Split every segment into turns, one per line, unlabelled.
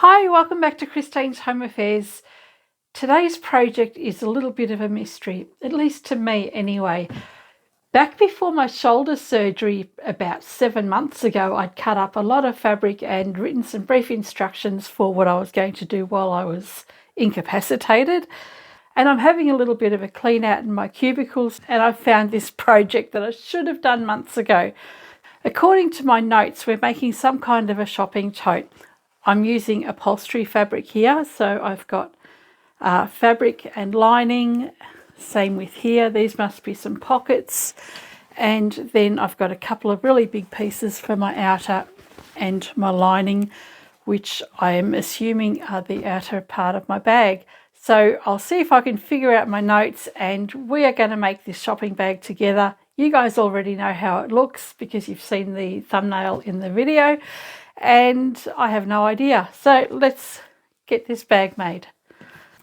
Hi, welcome back to Christine's Home Affairs. Today's project is a little bit of a mystery, at least to me anyway. Back before my shoulder surgery about 7 months ago, I'd cut up a lot of fabric and written some brief instructions for what I was going to do while I was incapacitated. And I'm having a little bit of a clean out in my cubicles, and I found this project that I should have done months ago. According to my notes, we're making some kind of a shopping tote. I'm using upholstery fabric here, so I've got fabric and lining, same with here. These must be some pockets, and then I've got a couple of really big pieces for my outer and my lining, which I am assuming are the outer part of my bag. So I'll see if I can figure out my notes, and we are going to make this shopping bag together. You guys already know how it looks because you've seen the thumbnail in the video, and I have no idea. So let's get this bag made.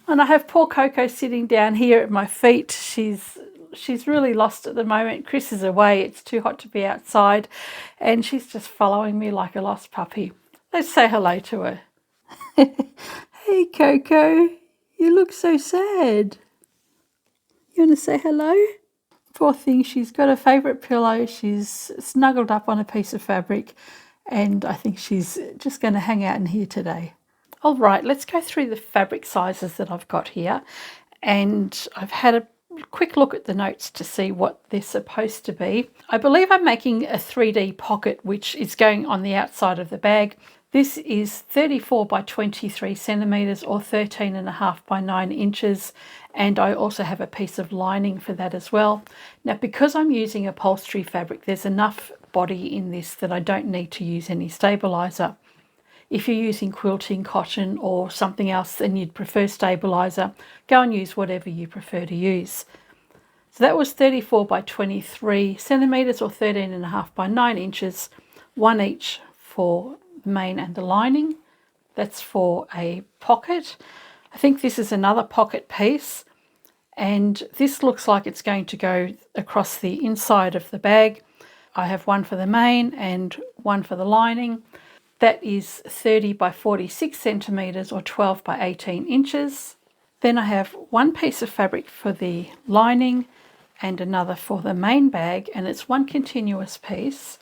And I have poor Coco sitting down here at my feet. She's really lost at the moment. Chris is away. It's too hot to be outside, and she's just following me like a lost puppy. Let's say hello to her. Hey Coco, you look so sad. You want to say hello? Poor thing, she's got a favourite pillow. She's snuggled up on a piece of fabric, and I think she's just going to hang out in here today. All right, let's go through the fabric sizes that I've got here, and I've had a quick look at the notes to see what they're supposed to be. I believe I'm making a 3D pocket, which is going on the outside of the bag. This is 34 by 23 centimetres or 13.5 by 9 inches, and I also have a piece of lining for that as well. Now, because I'm using upholstery fabric, there's enough body in this that I don't need to use any stabiliser. If you're using quilting cotton or something else and you'd prefer stabiliser, go and use whatever you prefer to use. So that was 34 by 23 centimetres or 13.5 by 9 inches, one each for the main and the lining. That's for a pocket. I think this is another pocket piece, and this looks like it's going to go across the inside of the bag. I have one for the main and one for the lining. That is 30 by 46 centimetres or 12 by 18 inches. Then I have one piece of fabric for the lining and another for the main bag, and it's one continuous piece.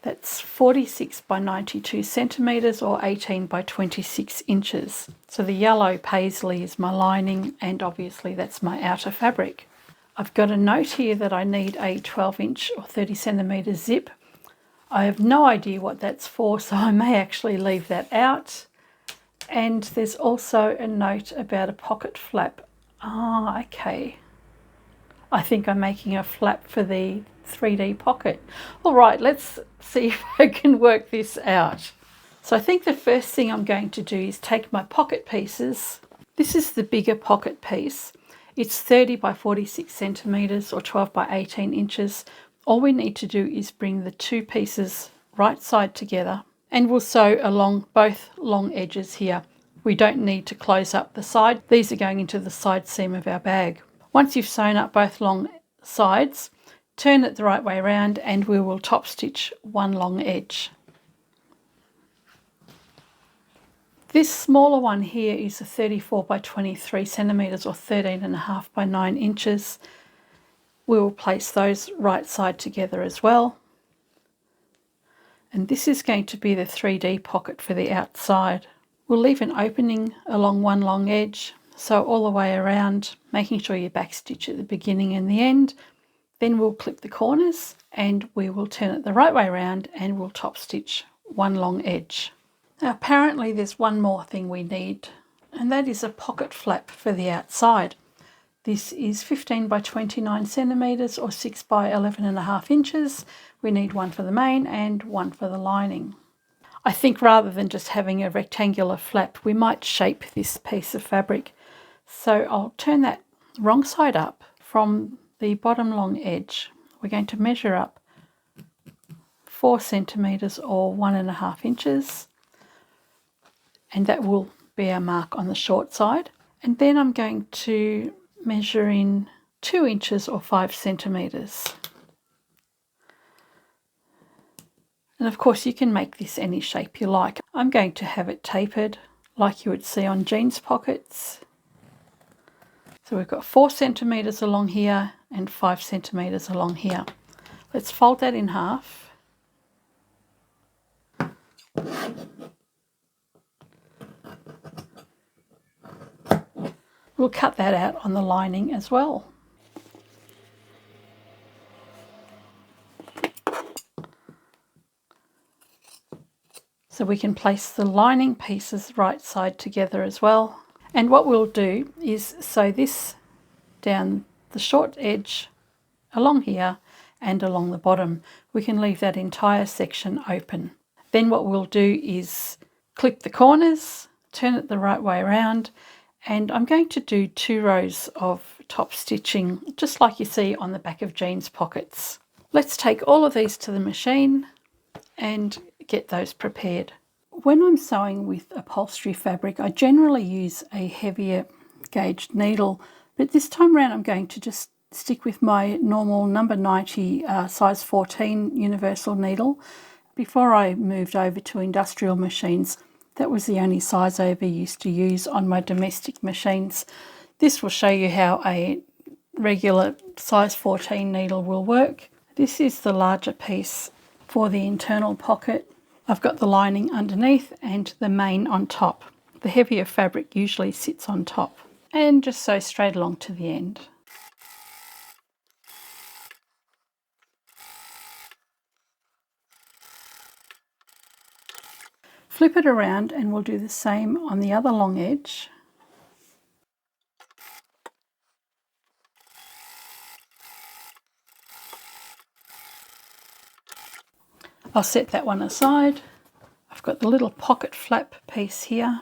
That's 46 by 92 centimetres or 18 by 26 inches. So the yellow paisley is my lining, and obviously that's my outer fabric. I've got a note here that I need a 12-inch or 30 centimetre zip. I have no idea what that's for, so I may actually leave that out. And there's also a note about a pocket flap. Ah, okay. I think I'm making a flap for the 3D pocket. All right, let's see if I can work this out. So I think the first thing I'm going to do is take my pocket pieces. This is the bigger pocket piece. It's 30 by 46 centimetres or 12 by 18 inches. All we need to do is bring the two pieces right side together, and we'll sew along both long edges here. We don't need to close up the side. These are going into the side seam of our bag. Once you've sewn up both long sides, turn it the right way around and we will top stitch one long edge. This smaller one here is a 34 by 23 centimetres or 13.5 by 9 inches. We will place those right side together as well. And this is going to be the 3D pocket for the outside. We'll leave an opening along one long edge, sew all the way around, making sure you backstitch at the beginning and the end. Then we'll clip the corners and we will turn it the right way around and we'll top stitch one long edge. Now apparently there's one more thing we need, and that is a pocket flap for the outside. This is 15 by 29 centimetres or 6 by 11.5 inches. We need one for the main and one for the lining. I think rather than just having a rectangular flap, we might shape this piece of fabric. So I'll turn that wrong side up from the bottom long edge. We're going to measure up 4 centimetres or 1.5 inches, and that will be our mark on the short side. And then I'm going to measure in 2 inches or 5 centimetres. And of course you can make this any shape you like. I'm going to have it tapered like you would see on jeans pockets. So we've got 4 centimetres along here and 5 centimetres along here. Let's fold that in half. We'll cut that out on the lining as well. So we can place the lining pieces right side together as well. And what we'll do is sew this down the short edge along here and along the bottom. We can leave that entire section open. Then what we'll do is clip the corners, turn it the right way around, and I'm going to do 2 rows of top stitching just like you see on the back of jeans pockets. Let's take all of these to the machine and get those prepared. When I'm sewing with upholstery fabric, I generally use a heavier gauged needle, but this time around I'm going to just stick with my normal number 90 size 14 universal needle. Before I moved over to industrial machines, that was the only size I ever used to use on my domestic machines. This will show you how a regular size 14 needle will work. This is the larger piece for the internal pocket. I've got the lining underneath and the main on top. The heavier fabric usually sits on top. And just sew straight along to the end. Flip it around and we'll do the same on the other long edge. I'll set that one aside. I've got the little pocket flap piece here,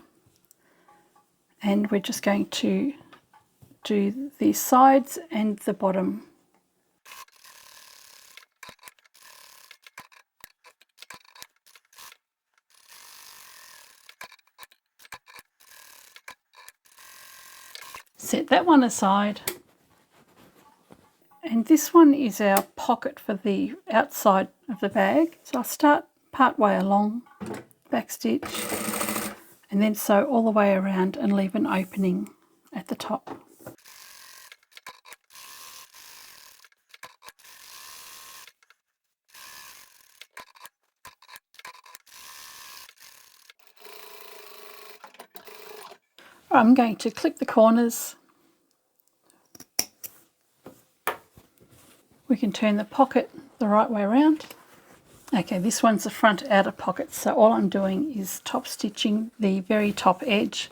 and we're just going to do the sides and the bottom. Set that one aside. And this one is our pocket for the outside of the bag. So I'll start part way along, back stitch, and then sew all the way around and leave an opening at the top. I'm going to clip the corners. We can turn the pocket the right way around. Okay, this one's the front outer pocket, so all I'm doing is top stitching the very top edge.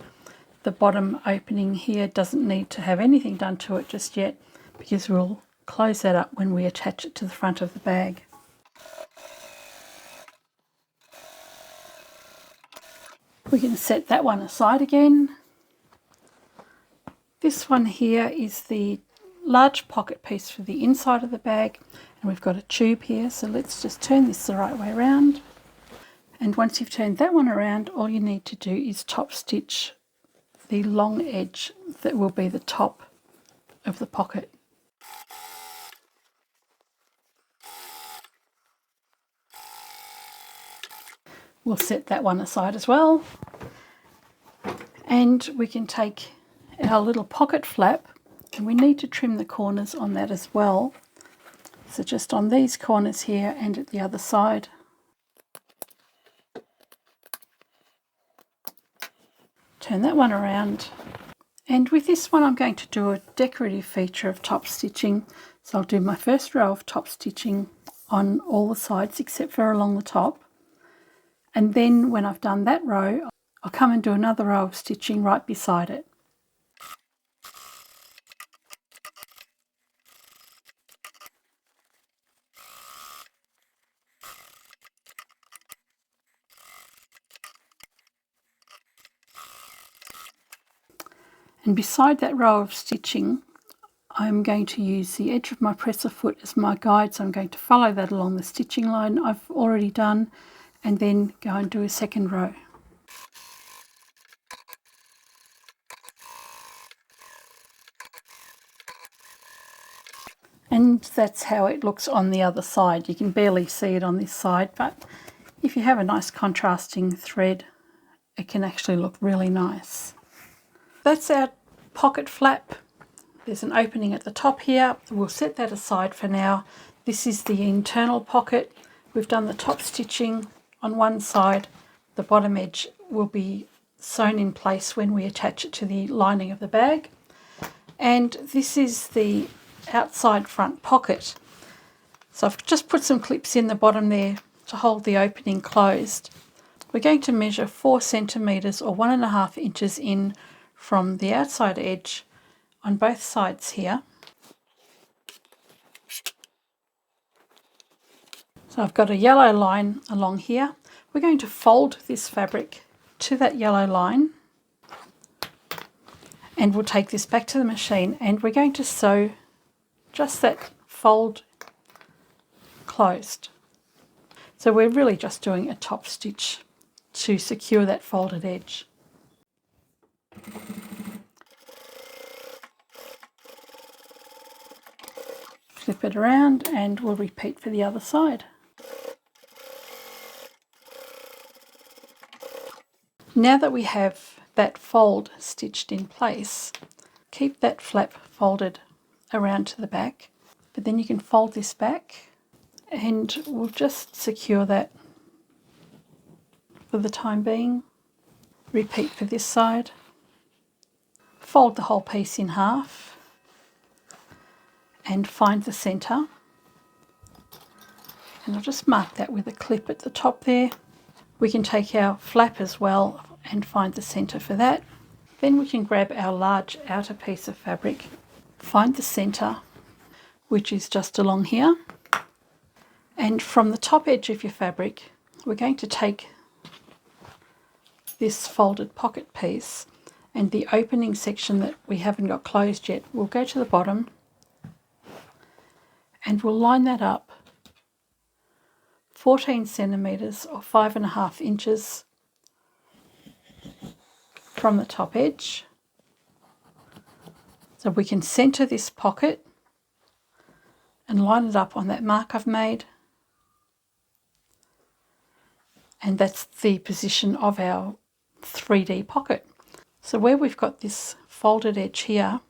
The bottom opening here doesn't need to have anything done to it just yet, because we'll close that up when we attach it to the front of the bag. We can set that one aside again. This one here is the large pocket piece for the inside of the bag, and we've got a tube here, so let's just turn this the right way around. And once you've turned that one around, all you need to do is top stitch the long edge that will be the top of the pocket. We'll set that one aside as well, and we can take our little pocket flap, and we need to trim the corners on that as well. So just on these corners here and at the other side. Turn that one around. And with this one I'm going to do a decorative feature of top stitching. So I'll do my first row of top stitching on all the sides except for along the top. And then when I've done that row, I'll come and do another row of stitching right beside it. And beside that row of stitching, I'm going to use the edge of my presser foot as my guide, so I'm going to follow that along the stitching line I've already done and then go and do a second row. And that's how it looks on the other side. You can barely see it on this side, but If you have a nice contrasting thread, it can actually look really nice. That's our pocket flap. There's an opening at the top here. We'll set that aside for now. This is the internal pocket. We've done the top stitching on one side. The bottom edge will be sewn in place when we attach it to the lining of the bag. And this is the outside front pocket. So I've just put some clips in the bottom there to hold the opening closed. We're going to measure 4 centimetres or 1.5 inches in from the outside edge on both sides here. So I've got a yellow line along here. We're going to fold this fabric to that yellow line, and we'll take this back to the machine and we're going to sew just that fold closed. So we're really just doing a top stitch to secure that folded edge. Flip it around and we'll repeat for the other side. Now that we have that fold stitched in place, keep that flap folded around to the back, but then you can fold this back and we'll just secure that for the time being. Repeat for this side. Fold the whole piece in half and find the centre. And I'll just mark that with a clip at the top there. We can take our flap as well and find the centre for that. Then we can grab our large outer piece of fabric, find the centre, which is just along here. And from the top edge of your fabric, we're going to take this folded pocket piece and the opening section that we haven't got closed yet. We'll go to the bottom and we'll line that up 14 centimetres or 5.5 inches from the top edge. So we can centre this pocket and line it up on that mark I've made. And that's the position of our 3D pocket. So where we've got this folded edge here,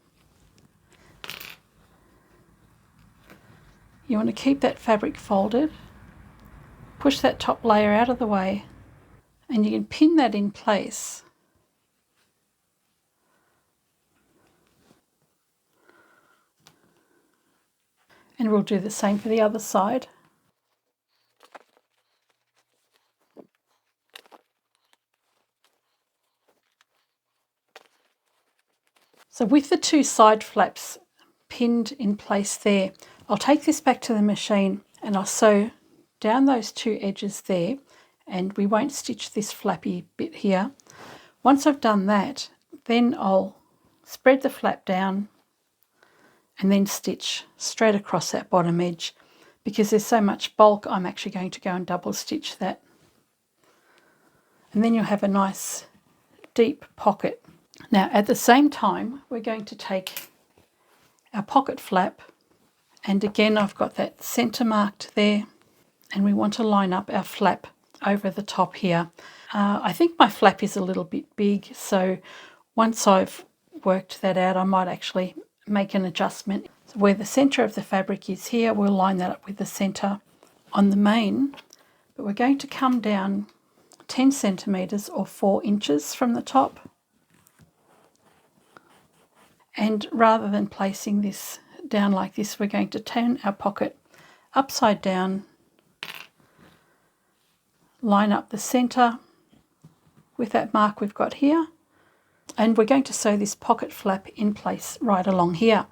you want to keep that fabric folded, push that top layer out of the way, and you can pin that in place. And we'll do the same for the other side. So with the 2 side flaps pinned in place there, I'll take this back to the machine and I'll sew down those 2 edges there, and we won't stitch this flappy bit here. Once I've done that, then I'll spread the flap down and then stitch straight across that bottom edge. Because there's so much bulk, I'm actually going to go and double stitch that. And then you'll have a nice deep pocket. Now at the same time, we're going to take our pocket flap, and again I've got that centre marked there, and we want to line up our flap over the top here. I think my flap is a little bit big, so once I've worked that out, I might actually make an adjustment. So where the centre of the fabric is here, we'll line that up with the centre on the main, but we're going to come down 10 centimetres or 4 inches from the top. And rather than placing this down like this, we're going to turn our pocket upside down, line up the centre with that mark we've got here, and we're going to sew this pocket flap in place right along here.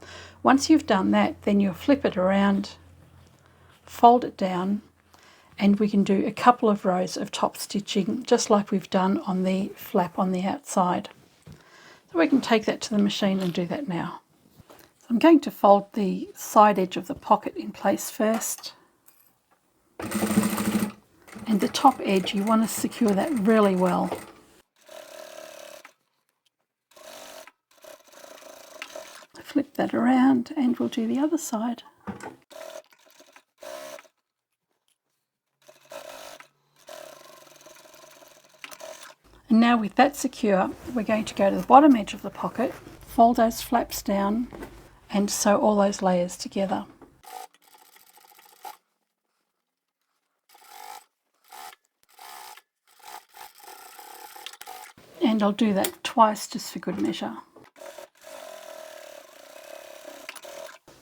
Once you've done that, then you'll flip it around, fold it down, and we can do a couple of rows of top stitching just like we've done on the flap on the outside. So we can take that to the machine and do that now. So I'm going to fold the side edge of the pocket in place first. And the top edge, you want to secure that really well. Flip that around and we'll do the other side. Now with that secure, we're going to go to the bottom edge of the pocket, fold those flaps down and sew all those layers together. And I'll do that twice just for good measure.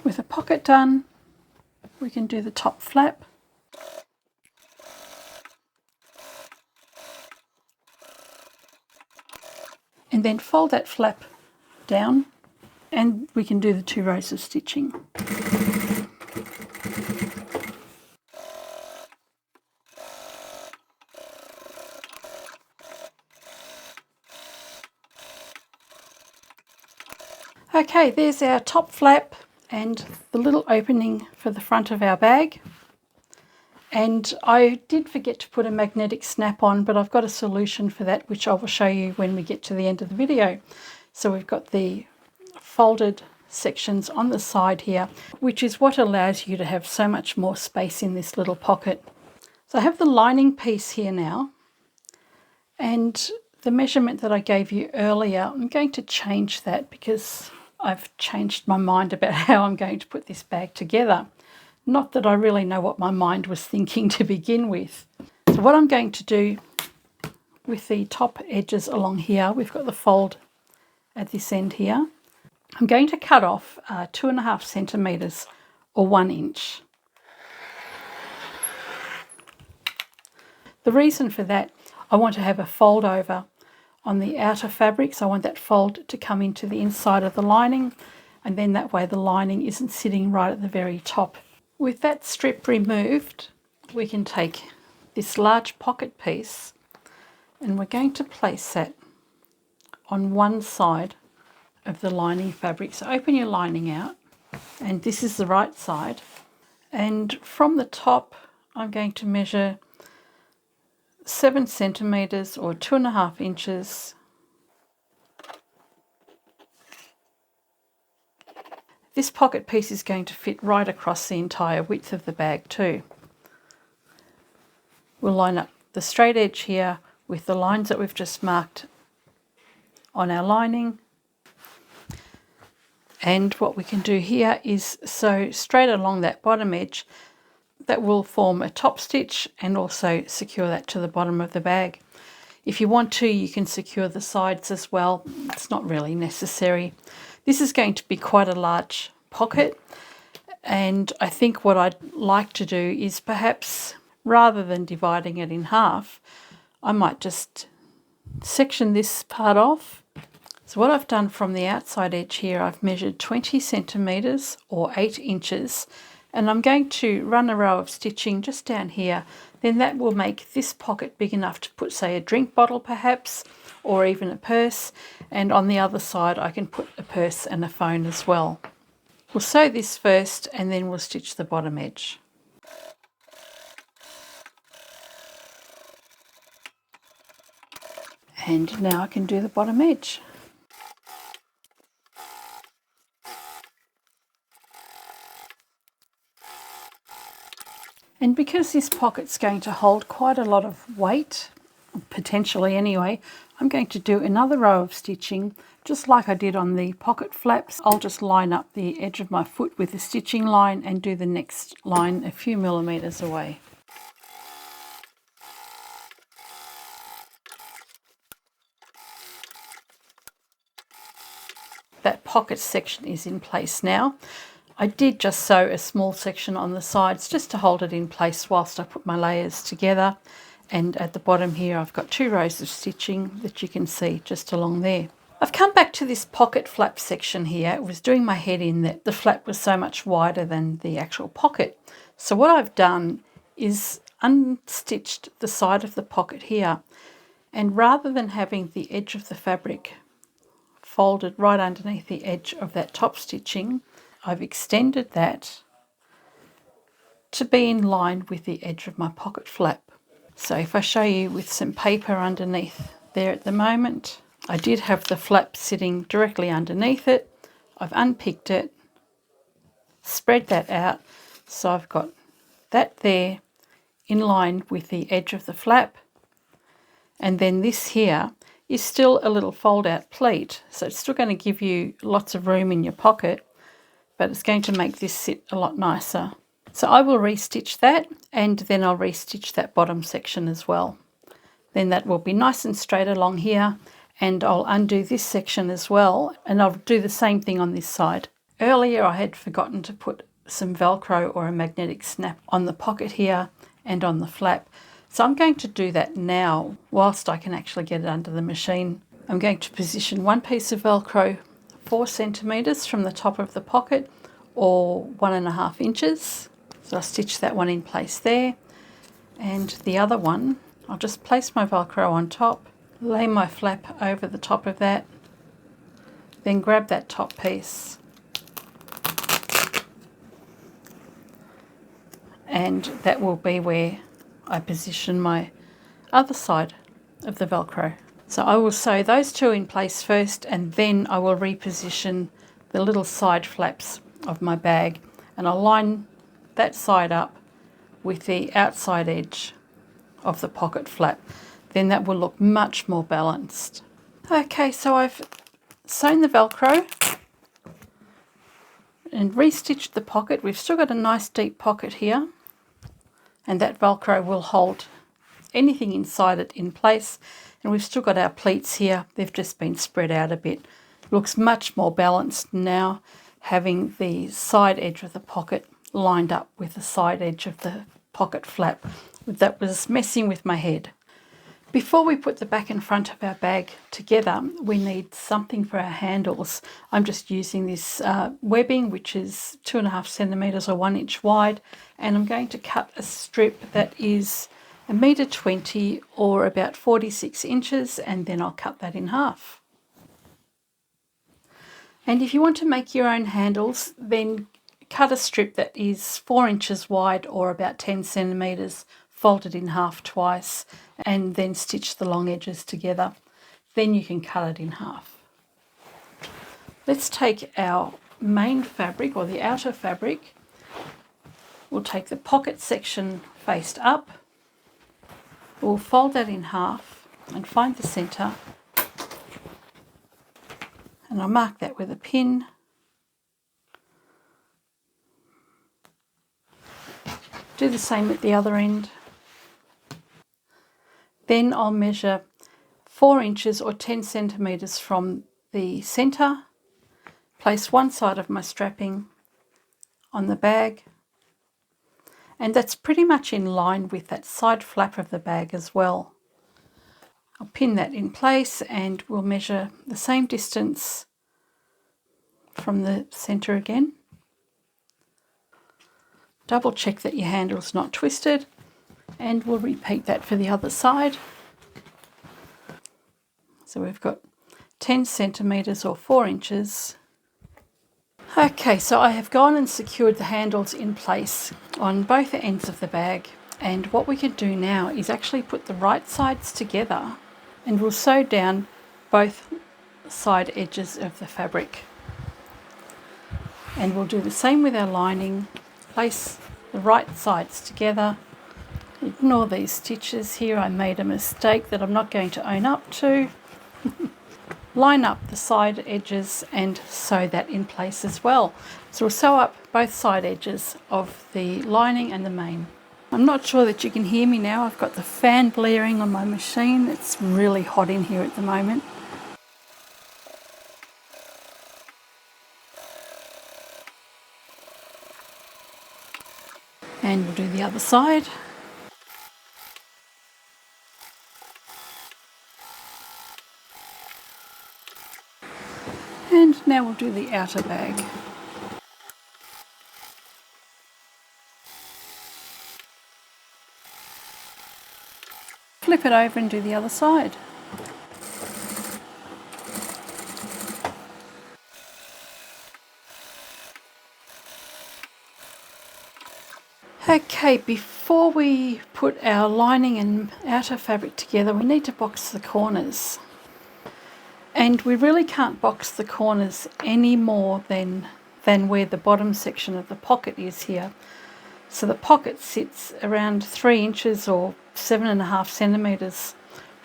With a pocket done, we can do the top flap. And then fold that flap down and we can do the 2 rows of stitching. Okay, there's our top flap and the little opening for the front of our bag. And I did forget to put a magnetic snap on, but I've got a solution for that, which I will show you when we get to the end of the video. So we've got the folded sections on the side here, which is what allows you to have so much more space in this little pocket. So I have the lining piece here now, and the measurement that I gave you earlier, I'm going to change that because I've changed my mind about how I'm going to put this bag together. Not that I really know what my mind was thinking to begin with. So what I'm going to do with the top edges along here, we've got the fold at this end here. I'm going to cut off 2.5 centimetres or 1 inch. The reason for that, I want to have a fold over on the outer fabric, so I want that fold to come into the inside of the lining, and then that way the lining isn't sitting right at the very top. With that strip removed, we can take this large pocket piece and we're going to place that on one side of the lining fabric. So open your lining out, and this is the right side, and from the top I'm going to measure 7 centimetres or 2.5 inches. This pocket piece is going to fit right across the entire width of the bag too. We'll line up the straight edge here with the lines that we've just marked on our lining. And what we can do here is sew straight along that bottom edge. That will form a top stitch and also secure that to the bottom of the bag. If you want to, you can secure the sides as well. It's not really necessary. This is going to be quite a large pocket, and I think what I'd like to do is perhaps, rather than dividing it in half, I might just section this part off. So what I've done from the outside edge here, I've measured 20 centimetres or 8 inches, and I'm going to run a row of stitching just down here. Then that will make this pocket big enough to put, say, a drink bottle perhaps, or even a purse, and on the other side I can put a purse and a phone as well. We'll sew this first and then we'll stitch the bottom edge. And now I can do the bottom edge. And because this pocket's going to hold quite a lot of weight, potentially anyway, I'm going to do another row of stitching, just like I did on the pocket flaps. I'll just line up the edge of my foot with the stitching line and do the next line a few millimetres away. That pocket section is in place now. I did just sew a small section on the sides just to hold it in place whilst I put my layers together. And at the bottom here I've got 2 rows of stitching that you can see just along there. I've come back to this pocket flap section here. It was doing my head in that the flap was so much wider than the actual pocket. So what I've done is unstitched the side of the pocket here, and rather than having the edge of the fabric folded right underneath the edge of that top stitching, I've extended that to be in line with the edge of my pocket flap. So if I show you with some paper underneath there at the moment, I did have the flap sitting directly underneath it. I've unpicked it, spread that out, so I've got that there in line with the edge of the flap. And then this here is still a little fold-out pleat, so it's still going to give you lots of room in your pocket, but it's going to make this sit a lot nicer. So I will restitch that, and then I'll restitch that bottom section as well. Then that will be nice and straight along here, and I'll undo this section as well, and I'll do the same thing on this side. Earlier I had forgotten to put some Velcro or a magnetic snap on the pocket here and on the flap. So I'm going to do that now whilst I can actually get it under the machine. I'm going to position one piece of Velcro 4 centimetres from the top of the pocket, or 1.5 inches. So I'll stitch that one in place there. And the other one, I'll just place my Velcro on top, lay my flap over the top of that, then grab that top piece and that will be where I position my other side of the Velcro. So I will sew those two in place first, and then I will reposition the little side flaps of my bag, and I'll line that side up with the outside edge of the pocket flap. Then that will look much more balanced. Okay, so I've sewn the Velcro and restitched the pocket. We've still got a nice deep pocket here, and that Velcro will hold anything inside it in place. And we've still got our pleats here. They've just been spread out a bit. It looks much more balanced now, having the side edge of the pocket lined up with the side edge of the pocket flap. That was messing with my head. Before we put the back and front of our bag together, we need something for our handles. I'm just using this webbing, which is 2.5 centimetres or 1 inch wide, and I'm going to cut a strip that is 1.20 m or about 46 inches, and then I'll cut that in half. And if you want to make your own handles, then cut a strip that is 4 inches wide or about 10 centimetres, fold it in half twice, and then stitch the long edges together. Then you can cut it in half. Let's take our main fabric, or the outer fabric. We'll take the pocket section faced up. We'll fold that in half and find the centre, and I'll mark that with a pin. Do the same at the other end. Then I'll measure 4 inches or 10 centimetres from the centre, place one side of my strapping on the bag, and that's pretty much in line with that side flap of the bag as well. I'll pin that in place, and we'll measure the same distance from the centre again. Double check that your handle's not twisted, and we'll repeat that for the other side. So we've got 10 centimetres or 4 inches. Okay, so I have gone and secured the handles in place on both ends of the bag, and what we can do now is actually put the right sides together, and we'll sew down both side edges of the fabric. And we'll do the same with our lining. Place the right sides together. Ignore these stitches here, I made a mistake that I'm not going to own up to. Line up the side edges and sew that in place as well. So we'll sew up both side edges of the lining and the main. I'm not sure that you can hear me now. I've got the fan blaring on my machine. It's really hot in here at the moment. And we'll do the other side. And now we'll do the outer bag. Flip it over and do the other side. Okay, before we put our lining and outer fabric together, we need to box the corners. And we really can't box the corners any more than where the bottom section of the pocket is here. So the pocket sits around 3 inches or 7.5 centimetres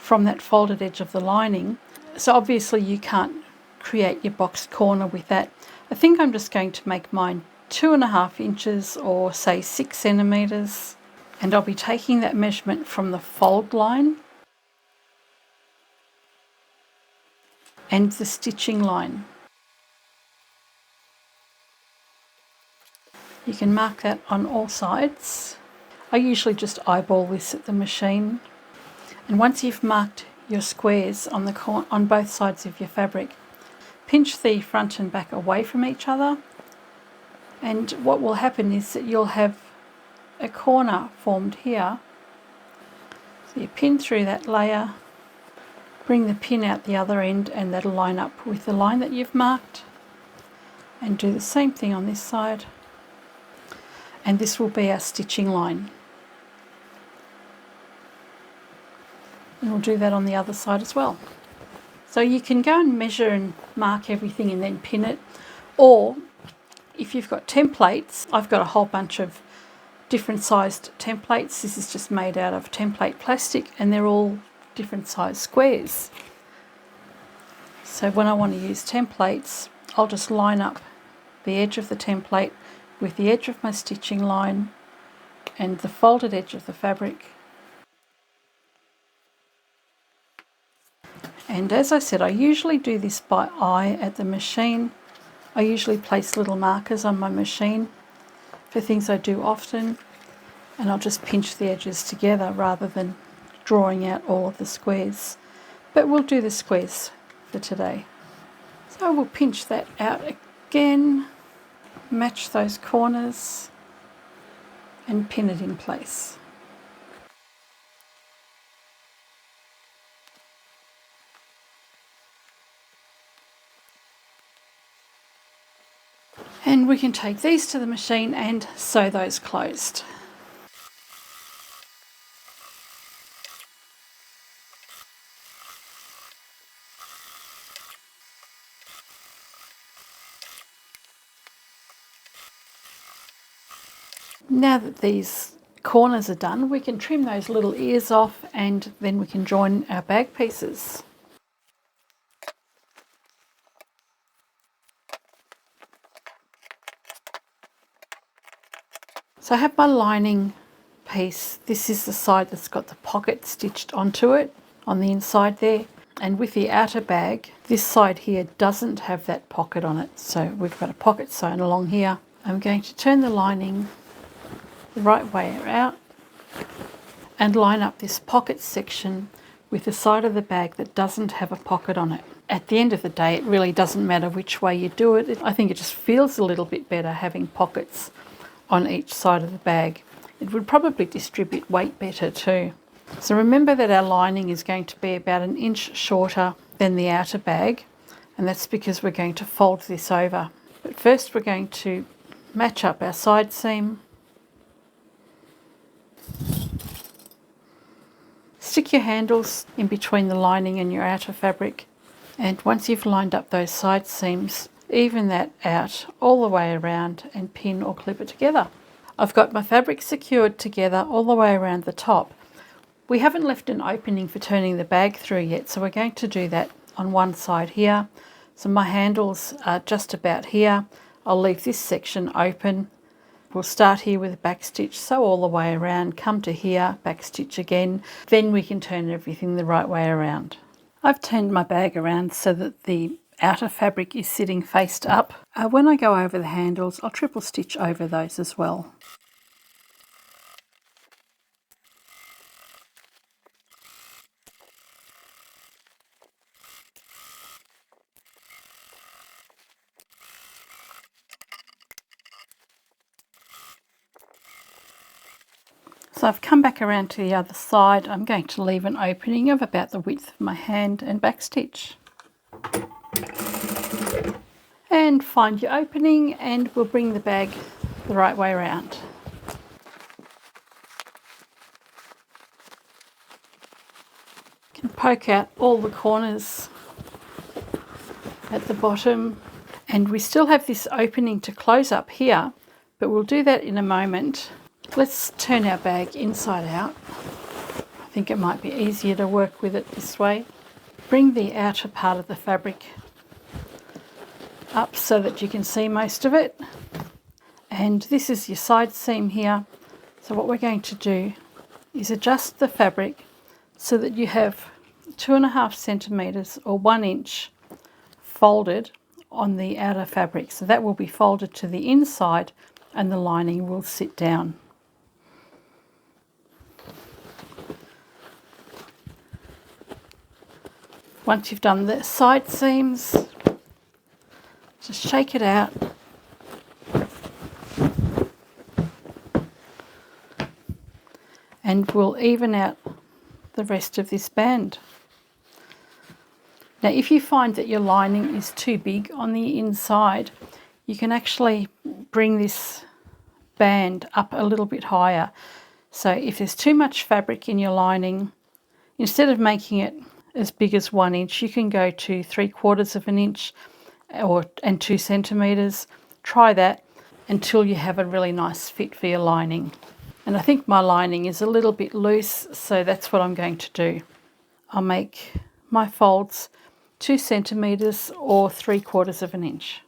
from that folded edge of the lining. So obviously you can't create your box corner with that. I think I'm just going to make mine 2.5 inches, or say 6 centimeters, and I'll be taking that measurement from the fold line and the stitching line. You can mark that on all sides. I usually just eyeball this at the machine. And once you've marked your squares on both sides of your fabric, pinch the front and back away from each other, and what will happen is that you'll have a corner formed here. So you pin through that layer, bring the pin out the other end, and that'll line up with the line that you've marked, and do the same thing on this side, and this will be our stitching line. And we'll do that on the other side as well. So you can go and measure and mark everything and then pin it, or if you've got templates, I've got a whole bunch of different sized templates. This is just made out of template plastic, and they're all different size squares. So when I want to use templates, I'll just line up the edge of the template with the edge of my stitching line and the folded edge of the fabric. And as I said, I usually do this by eye at the machine. I usually place little markers on my machine for things I do often, and I'll just pinch the edges together rather than drawing out all of the squares. But we'll do the squares for today. So we'll pinch that out again, match those corners, and pin it in place. And we can take these to the machine and sew those closed. Now that these corners are done, we can trim those little ears off, and then we can join our bag pieces. So I have my lining piece. This is the side that's got the pocket stitched onto it on the inside there. And with the outer bag, this side here doesn't have that pocket on it. So we've got a pocket sewn along here. I'm going to turn the lining the right way out and line up this pocket section with the side of the bag that doesn't have a pocket on it. At the end of the day, it really doesn't matter which way you do it. I think it just feels a little bit better having pockets on each side of the bag. It would probably distribute weight better too. So remember that our lining is going to be about 1 inch shorter than the outer bag, and that's because we're going to fold this over. But first we're going to match up our side seam. Stick your handles in between the lining and your outer fabric, and once you've lined up those side seams, even that out all the way around and pin or clip it together. I've got my fabric secured together all the way around the top. We haven't left an opening for turning the bag through yet, so we're going to do that on one side here. So my handles are just about here. I'll leave this section open. We'll start here with a back stitch, sew all the way around, come to here, back stitch again, then we can turn everything the right way around. I've turned my bag around so that the outer fabric is sitting faced up. When I go over the handles, I'll triple stitch over those as well. So I've come back around to the other side. I'm going to leave an opening of about the width of my hand and back stitch. And find your opening, and we'll bring the bag the right way around. You can poke out all the corners at the bottom, and we still have this opening to close up here, but we'll do that in a moment. Let's turn our bag inside out. think it might be easier to work with it this way. Bring the outer part of the fabric up so that you can see most of it. And this is your side seam here. So what we're going to do is adjust the fabric so that you have 2.5 centimetres or 1 inch folded on the outer fabric. So that will be folded to the inside and the lining will sit down. Once you've done the side seams, just shake it out. And we'll even out the rest of this band. Now, if you find that your lining is too big on the inside, you can actually bring this band up a little bit higher. So if there's too much fabric in your lining, instead of making it as big as 1 inch, you can go to 3/4 of an inch and 2 centimetres. Try that until you have a really nice fit for your lining. And I think my lining is a little bit loose, so that's what I'm going to do. I'll make my folds 2 centimetres or 3/4 of an inch.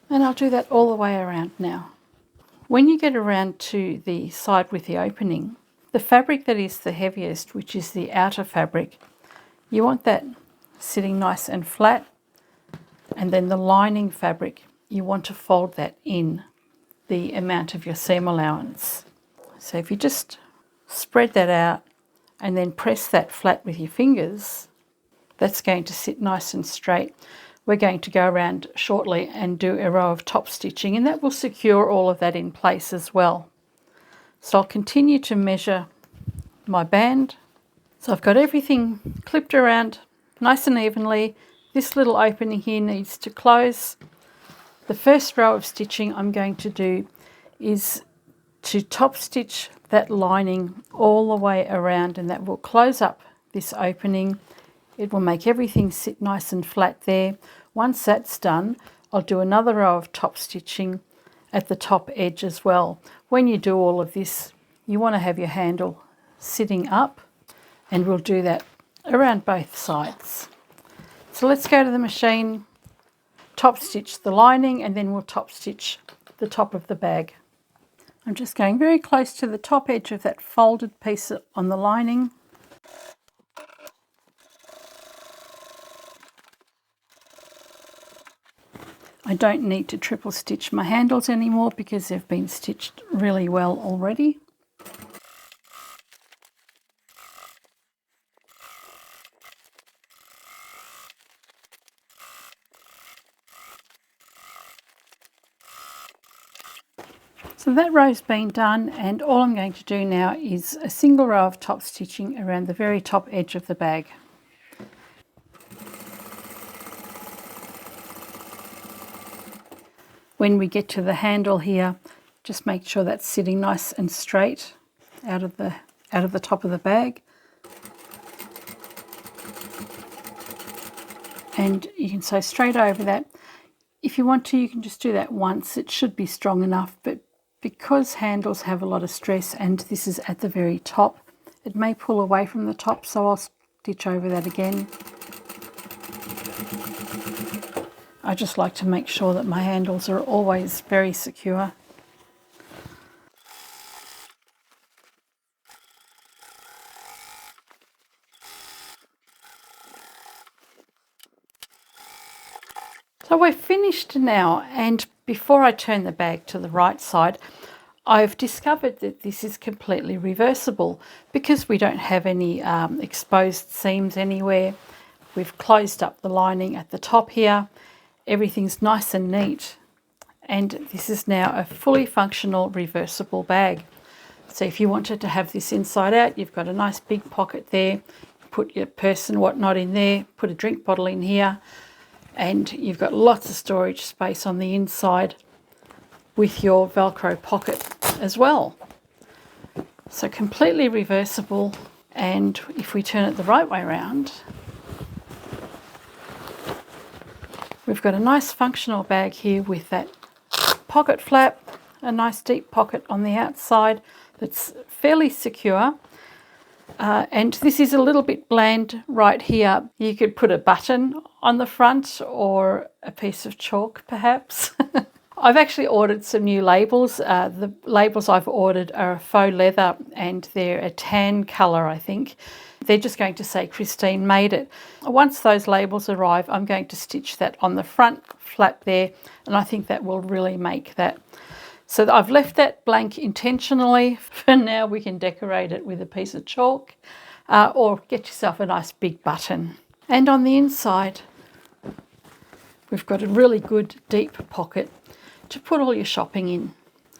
And I'll do that all the way around now. When you get around to the side with the opening, the fabric that is the heaviest, which is the outer fabric, you want that sitting nice and flat, and then the lining fabric, you want to fold that in the amount of your seam allowance. So if you just spread that out and then press that flat with your fingers, that's going to sit nice and straight. We're going to go around shortly and do a row of top stitching, and that will secure all of that in place as well. So I'll continue to measure my band. So I've got everything clipped around nice and evenly. This little opening here needs to close. The first row of stitching I'm going to do is to top stitch that lining all the way around, and that will close up this opening. It will make everything sit nice and flat there. Once that's done, I'll do another row of top stitching at the top edge as well. When you do all of this, you want to have your handle sitting up, and we'll do that around both sides. So let's go to the machine, top stitch the lining, and then we'll top stitch the top of the bag. I'm just going very close to the top edge of that folded piece on the lining. I don't need to triple stitch my handles anymore because they've been stitched really well already. So that row's been done, and all I'm going to do now is a single row of top stitching around the very top edge of the bag. When we get to the handle here, just make sure that's sitting nice and straight out of the top of the bag. And you can sew straight over that. If you want to, you can just do that once. It should be strong enough, but because handles have a lot of stress and this is at the very top, it may pull away from the top, so I'll stitch over that again. I just like to make sure that my handles are always very secure. So we're finished now, and before I turn the bag to the right side, I've discovered that this is completely reversible because we don't have any exposed seams anywhere. We've closed up the lining at the top here. Everything's nice and neat, and this is now a fully functional reversible bag. So if you wanted to have this inside out, you've got a nice big pocket there. Put your purse and whatnot in there, put a drink bottle in here, and you've got lots of storage space on the inside with your Velcro pocket as well. So completely reversible, and if we turn it the right way around, we've got a nice functional bag here with that pocket flap, a nice deep pocket on the outside. that's fairly secure. And this is a little bit bland right here. You could put a button on the front or a piece of chalk perhaps. I've actually ordered some new labels. The labels I've ordered are a faux leather and they're a tan colour, I think. They're just going to say Christine made it. Once those labels arrive, I'm going to stitch that on the front flap there, and I think that will really make that. So I've left that blank intentionally. For now, we can decorate it with a piece of chalk or get yourself a nice big button. And on the inside, we've got a really good deep pocket to put all your shopping in.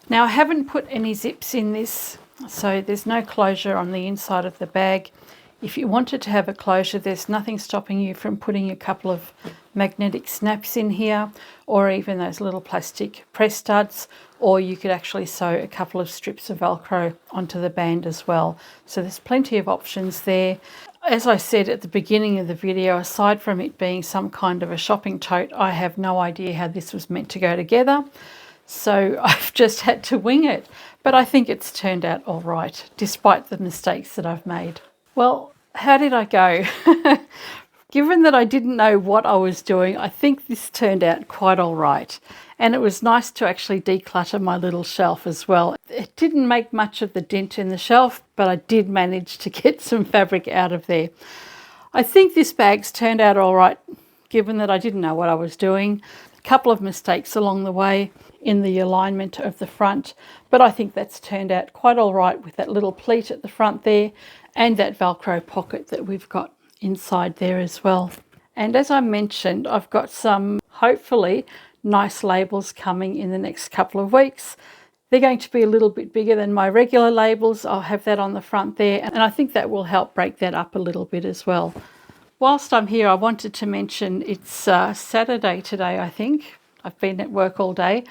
Now, I haven't put any zips in this, so there's no closure on the inside of the bag. If you wanted to have a closure, there's nothing stopping you from putting a couple of magnetic snaps in here, or even those little plastic press studs, or you could actually sew a couple of strips of Velcro onto the band as well. So there's plenty of options there. As I said at the beginning of the video, aside from it being some kind of a shopping tote, I have no idea how this was meant to go together. So I've just had to wing it. But I think it's turned out all right, despite the mistakes that I've made. Well, how did I go? Given that I didn't know what I was doing, I think this turned out quite all right. And it was nice to actually declutter my little shelf as well. It didn't make much of the dent in the shelf, but I did manage to get some fabric out of there. I think this bag's turned out all right, given that I didn't know what I was doing. A couple of mistakes along the way in the alignment of the front, but I think that's turned out quite all right with that little pleat at the front there and that Velcro pocket that we've got inside there as well. And as I mentioned, I've got some hopefully nice labels coming in the next couple of weeks. They're going to be a little bit bigger than my regular labels. I'll have that on the front there, and I think that will help break that up a little bit as well. Whilst I'm here, I wanted to mention it's Saturday today, I think. I've been at work all day.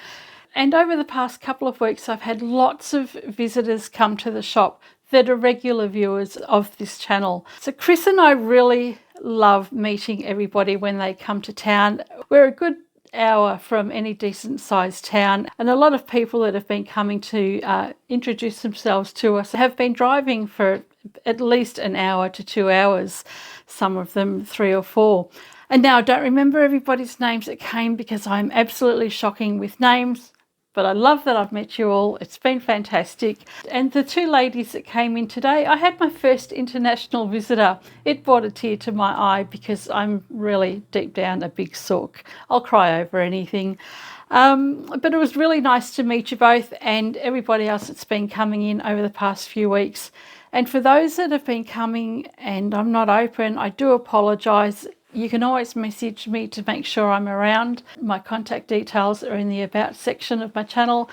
And over the past couple of weeks, I've had lots of visitors come to the shop that are regular viewers of this channel. So Chris and I really love meeting everybody when they come to town. We're a good hour from any decent sized town, and a lot of people that have been coming to introduce themselves to us have been driving for at least an hour to 2 hours, some of them 3 or 4. And now I don't remember everybody's names that came because I'm absolutely shocking with names. But I love that I've met you all. It's been fantastic. And the 2 ladies that came in today, I had my first international visitor. It brought a tear to my eye because I'm really deep down a big sook. I'll cry over anything. But it was really nice to meet you both and everybody else that's been coming in over the past few weeks. And for those that have been coming and I'm not open, I do apologise. You can always message me to make sure I'm around. My contact details are in the About section of my channel.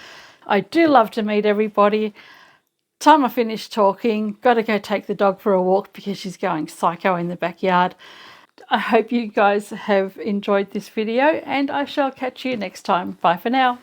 I do love to meet everybody. Time I finish talking, got to go take the dog for a walk because she's going psycho in the backyard. I hope you guys have enjoyed this video and I shall catch you next time. Bye for now.